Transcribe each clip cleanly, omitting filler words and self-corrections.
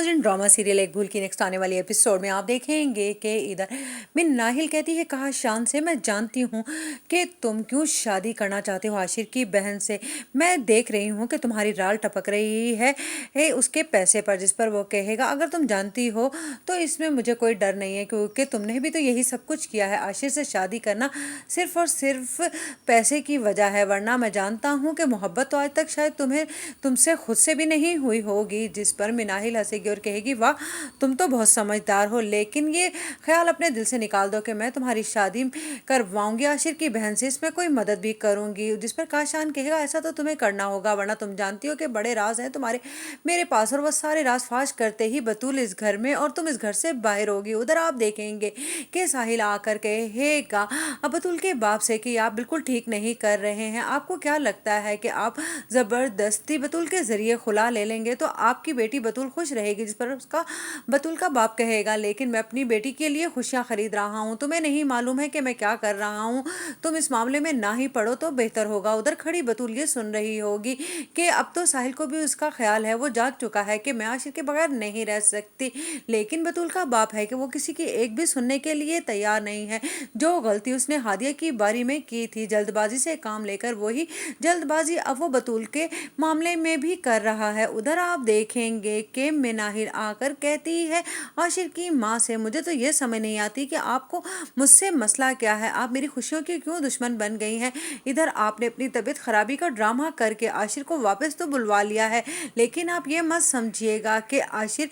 नाज़रीन, drama serial एक भूल की नेक्स्ट आने वाली एपिसोड में आप देखेंगे कि इधर मिन नाहिल कहती है, कहा शान से, मैं जानती हूँ कि तुम क्यों शादी करना चाहते हो आशिर की बहन से। मैं देख रही हूँ कि तुम्हारी राल टपक रही है उसके पैसे पर, जिस पर वो कहेगा अगर तुम जानती हो तो इसमें मुझे कोई डर नहीं है, क्योंकि तुमने भी तो यही सब कुछ किया है। आशिर से शादी करना सिर्फ और सिर्फ पैसे की वजह है, वरना मैं जानता हूँ कि मोहब्बत तो आज तक शायद तुमसे खुद से भी नहीं हुई होगी। जिस पर मिनाहिल हंसेगी और कहेगी, वाह तुम तो बहुत समझदार हो, लेकिन ये ख्याल अपने दिल से निकाल दो कि मैं तुम्हारी शादी करवाऊंगी आशिर की बहन से, इसमें कोई मदद भी करूंगी। जिस पर काशान कहेगा, ऐसा तो तुम्हें करना होगा, वरना तुम जानती हो कि बड़े राज हैं तुम्हारे मेरे पास, और वह सारे राज फाश करते ही बतूल इस घर में और तुम इस घर से बाहर होगी। उधर आप देखेंगे कि साहिल आकर कहेगा अब बतूल के बाप से कि आप बिल्कुल ठीक नहीं कर रहे हैं। आपको क्या लगता है कि आप ज़बरदस्ती बतूल के ज़रिए खुला ले लेंगे तो आपकी बेटी बतूल खुश रहेगी? जिस पर उसका बतूल का बाप कहेगा, लेकिन मैं अपनी बेटी के लिए खुशियां खरीद रहा हूं, तुम्हें नहीं मालूम है कि मैं क्या कर रहा हूं? तुम इस मामले में ना ही पढ़ो तो बेहतर होगा। उधर खड़ी बतूल ये सुन रही होगी कि अब तो साहिल को भी उसका ख्याल है, वो जाग चुका है कि मैं आशिर के बगैर नहीं रह सकती, लेकिन बतूल का बाप है कि वो किसी की एक भी सुनने के लिए तैयार नहीं है। जो गलती उसने हादिया की बारी में की थी, जल्दबाजी से काम लेकर, वही जल्दबाजी अब वो बतूल के मामले में भी कर रहा है। उधर आप देखेंगे कि मिनाहिल आकर कहती है आशिर की माँ से, मुझे तो ये समझ नहीं आती कि आपको मुझसे मसला क्या है, आप मेरी खुशियों की क्यों दुश्मन बन गई हैं? इधर आपने अपनी तबीयत खराबी का ड्रामा करके आशिर को वापस तो बुलवा लिया है, लेकिन आप ये मत समझिएगा कि आशिर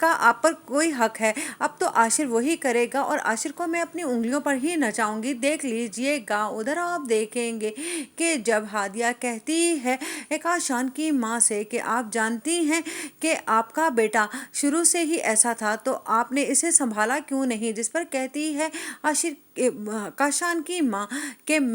का आप पर कोई हक है। अब तो आशिर वही करेगा और आशिर को मैं अपनी उंगलियों पर ही नचाऊंगी, देख लीजिएगा। उधर आप देखेंगे कि जब हादिया कहती है काशान की माँ से कि आप जानती हैं कि आपका बेटा शुरू से ही ऐसा था, तो आपने इसे संभाला क्यों नहीं? जिस पर कहती है आशिर काशान की माँ कि मैं